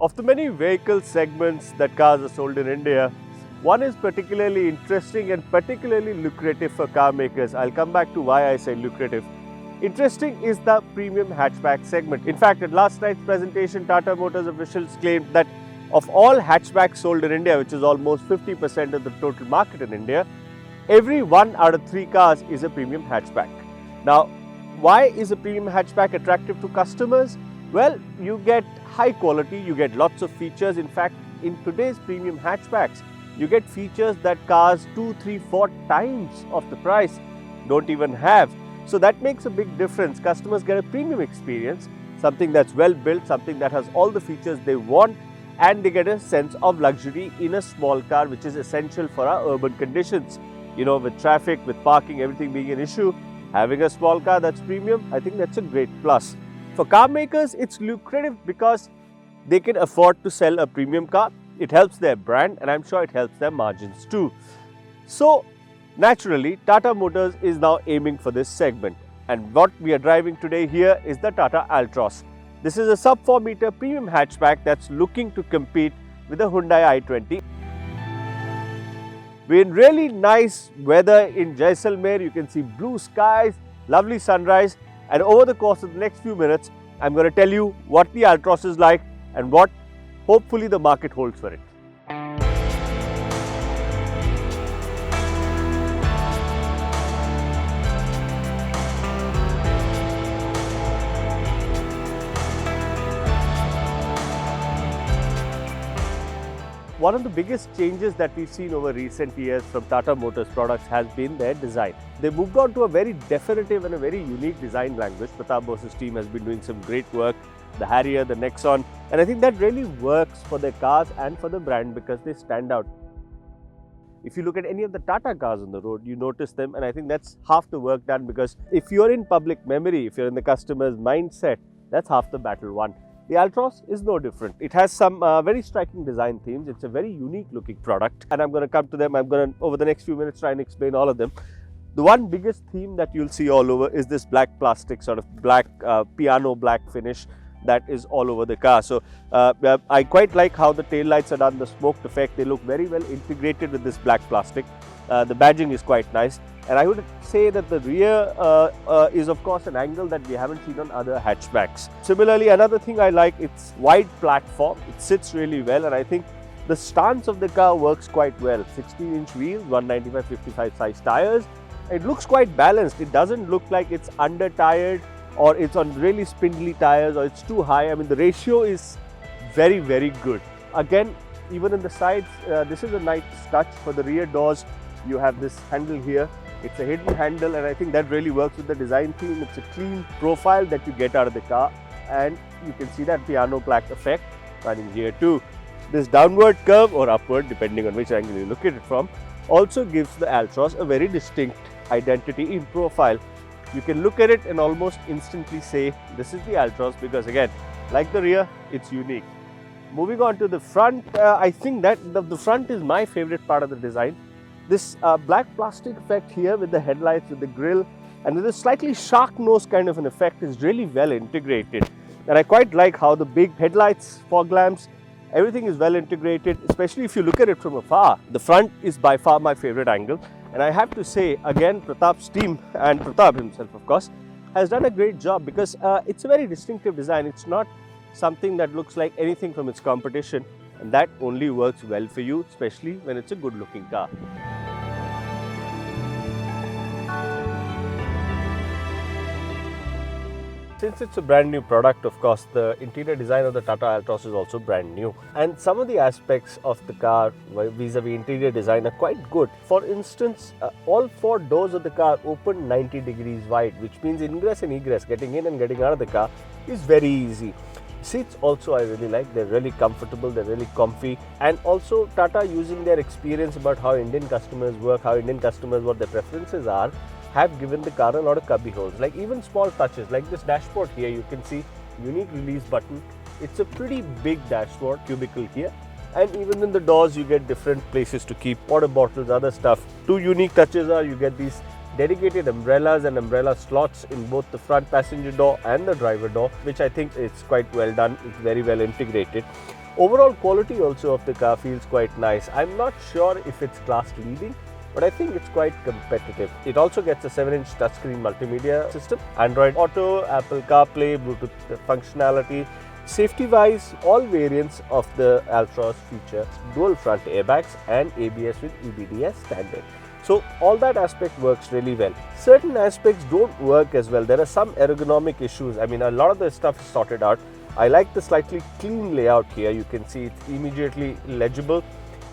Of the many vehicle segments that cars are sold in India, one is particularly interesting and particularly lucrative for car makers. I'll come back to why I say lucrative. Interesting is the premium hatchback segment. In fact, at last night's presentation, Tata Motors officials claimed that of all hatchbacks sold in India, which is almost 50% of the total market in India, every 1 out of 3 cars is a premium hatchback. Now, why is a premium hatchback attractive to customers? Well, you get high quality, you get lots of features. In fact, in today's premium hatchbacks, you get features that cars 2, 3, 4 times of the price don't even have. So that makes a big difference. Customers get a premium experience, something that's well built, something that has all the features they want, and they get a sense of luxury in a small car, which is essential for our urban conditions. You know, with traffic, with parking, everything being an issue, having a small car that's premium, I think that's a great plus. For car makers, it's lucrative because they can afford to sell a premium car. It helps their brand, and I'm sure it helps their margins too. So, naturally, Tata Motors is now aiming for this segment. And what we are driving today here is the Tata Altroz. This is a sub 4 meter premium hatchback that's looking to compete with the Hyundai i20. We're in really nice weather in Jaisalmer. You can see blue skies, lovely sunrise, and over the course of the next few minutes, I'm going to tell you what the Altroz is like and what hopefully the market holds for it. One of the biggest changes that we've seen over recent years from Tata Motors products has been their design. They moved on to a very definitive and a very unique design language. Pratap Bose's team has been doing some great work, the Harrier, the Nexon, and I think that really works for their cars and for the brand because they stand out. If you look at any of the Tata cars on the road, you notice them, and I think that's half the work done, because if you're in public memory, if you're in the customer's mindset, that's half the battle won. The Altroz is no different. It has some very striking design themes. It's a very unique looking product, and I'm going to come to them. I'm going to, over the next few minutes, try and explain all of them. The one biggest theme that you'll see all over is this black plastic, sort of black, piano black finish that is all over the car. So I quite like how the tail lights are done, the smoked effect. They look very well integrated with this black plastic. The badging is quite nice. And I would say that the rear is of course an angle that we haven't seen on other hatchbacks. Similarly, another thing I like, it's wide platform. It sits really well, and I think the stance of the car works quite well. 16-inch wheels, 195/55 size tires. It looks quite balanced. It doesn't look like it's under tired or it's on really spindly tires or it's too high. I mean, the ratio is very, very good. Again, even in the sides, this is a nice touch. For the rear doors, you have this handle here. It's a hidden handle, and I think that really works with the design theme. It's a clean profile that you get out of the car, and you can see that piano black effect running here too. This downward curve or upward, depending on which angle you look at it from, also gives the Altroz a very distinct identity in profile. You can look at it and almost instantly say this is the Altroz, because again, like the rear, it's unique. Moving on to the front, I think that the front is my favorite part of the design. This black plastic effect here with the headlights, with the grille, and with a slightly shark nose kind of an effect is really well integrated. And I quite like how the big headlights, fog lamps, everything is well integrated, especially if you look at it from afar. The front is by far my favorite angle. And I have to say, again, Pratap's team, and Pratap himself, of course, has done a great job, because it's a very distinctive design. It's not something that looks like anything from its competition. And that only works well for you, especially when it's a good looking car. Since it's a brand new product, of course, the interior design of the Tata Altroz is also brand new. And some of the aspects of the car vis-a-vis interior design are quite good. For instance, all 4 doors of the car open 90 degrees wide, which means ingress and egress, getting in and getting out of the car, is very easy. Seats also I really like. They're really comfortable, they're really comfy, and also Tata, using their experience about how Indian customers work, how Indian customers, what their preferences are, have given the car a lot of cubby holes. Like even small touches, like this dashboard here, you can see unique release button. It's a pretty big dashboard, cubicle here, and even in the doors you get different places to keep water bottles, other stuff. 2 unique touches are you get these dedicated umbrellas and umbrella slots in both the front passenger door and the driver door, which I think is quite well done. It's very well integrated. Overall quality also of the car feels quite nice. I'm not sure if it's class leading, but I think it's quite competitive. It also gets a 7-inch touchscreen multimedia system, Android Auto, Apple CarPlay, Bluetooth functionality. Safety wise, all variants of the Altroz feature dual front airbags and ABS with EBD as standard. So all that aspect works really well. Certain aspects don't work as well. There are some ergonomic issues. I mean, a lot of the stuff is sorted out. I like the slightly clean layout here. You can see it's immediately legible.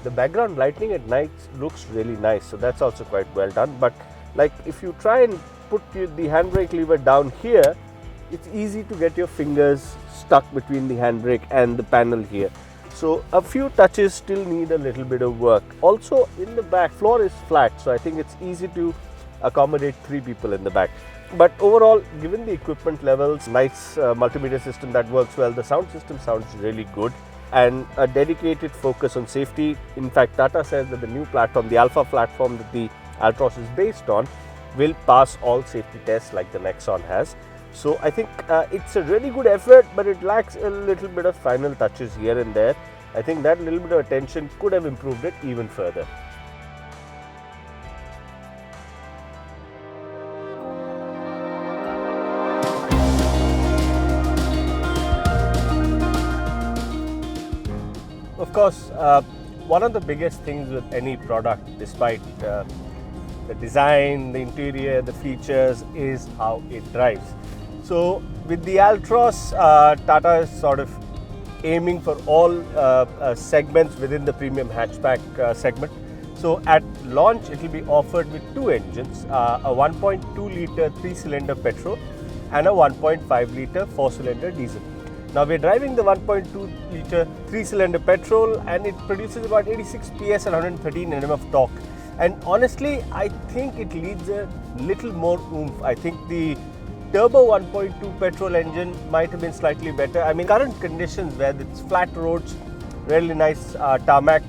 The background lighting at night looks really nice, so that's also quite well done. But like if you try and put the handbrake lever down here, it's easy to get your fingers stuck between the handbrake and the panel here. So a few touches still need a little bit of work. Also in the back, floor is flat, so I think it's easy to accommodate 3 people in the back. But overall, given the equipment levels, nice multimedia system that works well, the sound system sounds really good, and a dedicated focus on safety. In fact, Tata says that the new platform, the Alpha platform that the Altroz is based on, will pass all safety tests like the Nexon has. So I think it's a really good effort, but it lacks a little bit of final touches here and there. I think that little bit of attention could have improved it even further. Of course, one of the biggest things with any product, despite the design, the interior, the features, is how it drives. So with the Altroz, Tata is sort of aiming for all segments within the premium hatchback segment. So at launch, it will be offered with 2 engines, a 1.2 litre 3-cylinder petrol and a 1.5 litre 4-cylinder diesel. Now we're driving the 1.2 litre 3-cylinder petrol, and it produces about 86 PS and 113 Nm of torque. And honestly, I think it needs a little more oomph. I think the turbo 1.2 petrol engine might have been slightly better. I mean, current conditions where it's flat roads, really nice tarmac,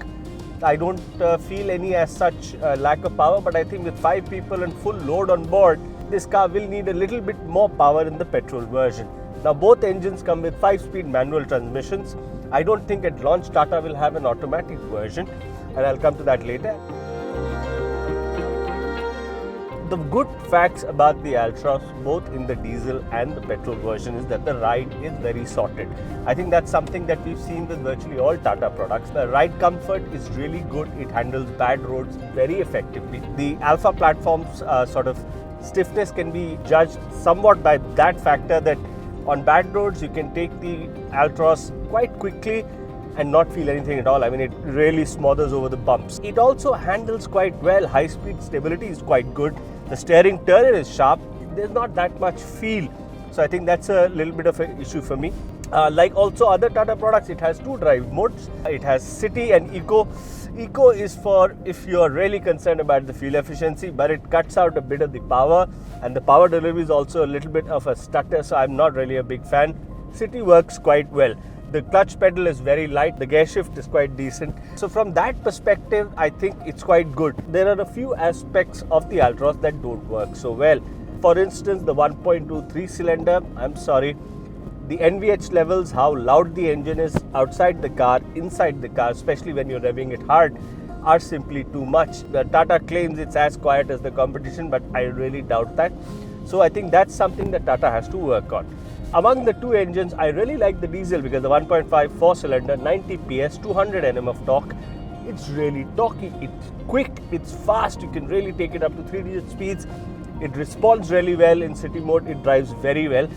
I don't feel any as such lack of power, but I think with 5 people and full load on board, this car will need a little bit more power in the petrol version. Now both engines come with 5-speed manual transmissions. I don't think at launch Tata will have an automatic version, and I'll come to that later. The good facts about the Altroz, both in the diesel and the petrol version, is that the ride is very sorted. I think that's something that we've seen with virtually all Tata products. The ride comfort is really good. It handles bad roads very effectively. The Alpha platform's sort of stiffness can be judged somewhat by that factor that on bad roads you can take the Altroz quite quickly and not feel anything at all. I mean, it really smothers over the bumps. It also handles quite well. High-speed stability is quite good. The steering turn is sharp. There's not that much feel. So I think that's a little bit of an issue for me. Like also other Tata products, it has 2 drive modes. It has City and Eco. Eco is for if you're really concerned about the fuel efficiency, but it cuts out a bit of the power, and the power delivery is also a little bit of a stutter, so I'm not really a big fan. City works quite well. The clutch pedal is very light, the gear shift is quite decent. So from that perspective, I think it's quite good. There are a few aspects of the Altroz that don't work so well. For instance, the 1.2 3-cylinder, I'm sorry, the NVH levels, how loud the engine is outside the car, inside the car, especially when you're revving it hard, are simply too much. The Tata claims it's as quiet as the competition, but I really doubt that. So I think that's something that Tata has to work on. Among the 2 engines, I really like the diesel because the 1.5 4-cylinder, 90 PS, 200 Nm of torque. It's really torquey, it's quick, it's fast, you can really take it up to 3-digit speeds. It responds really well in city mode, it drives very well.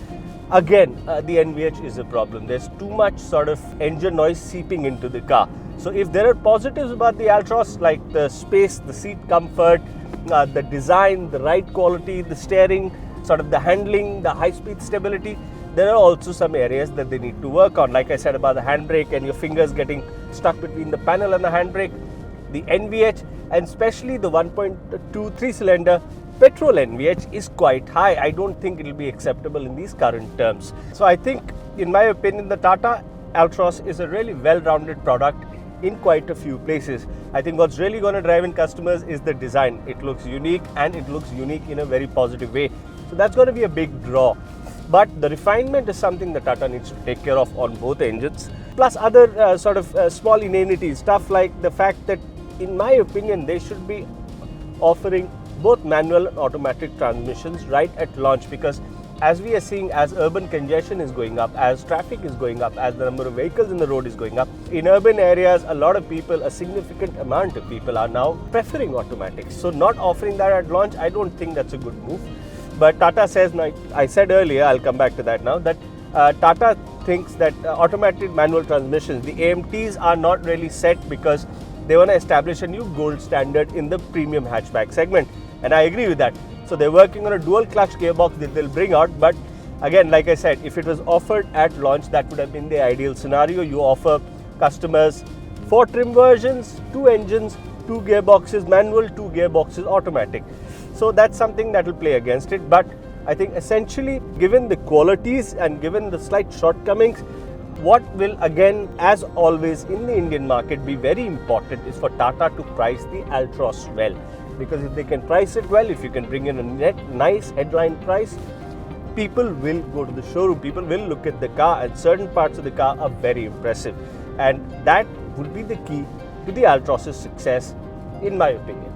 Again, the NVH is a problem. There's too much sort of engine noise seeping into the car. So if there are positives about the Altroz, like the space, the seat comfort, the design, the ride quality, the steering, sort of the handling, the high-speed stability, there are also some areas that they need to work on. Like I said about the handbrake and your fingers getting stuck between the panel and the handbrake, the NVH, and especially the 1.2 3-cylinder petrol NVH is quite high. I don't think it will be acceptable in these current terms. So I think, in my opinion, the Tata Altroz is a really well-rounded product. in quite a few places. I think what's really going to drive in customers is the design. It looks unique, and it looks unique in a very positive way. So that's going to be a big draw. But the refinement is something that Tata needs to take care of on both engines. Plus other small inanities, stuff like the fact that, in my opinion, they should be offering both manual and automatic transmissions right at launch, because as we are seeing, as urban congestion is going up, as traffic is going up, as the number of vehicles in the road is going up, in urban areas, a lot of people, a significant amount of people are now preferring automatics. So not offering that at launch, I don't think that's a good move. But Tata says, I said earlier, I'll come back to that now, that Tata thinks that automatic manual transmissions, the AMTs, are not really set because they want to establish a new gold standard in the premium hatchback segment. And I agree with that. So they're working on a dual clutch gearbox that they'll bring out. But again, like I said, if it was offered at launch, that would have been the ideal scenario. You offer customers 4 trim versions, 2 engines, 2 gearboxes manual, 2 gearboxes automatic. So that's something that will play against it. But I think essentially, given the qualities and given the slight shortcomings, what will, again, as always in the Indian market, be very important is for Tata to price the Altroz well. Because if they can price it well, if you can bring in a nice headline price, people will go to the showroom, people will look at the car, and certain parts of the car are very impressive. And that would be the key to the Altroz's success, in my opinion.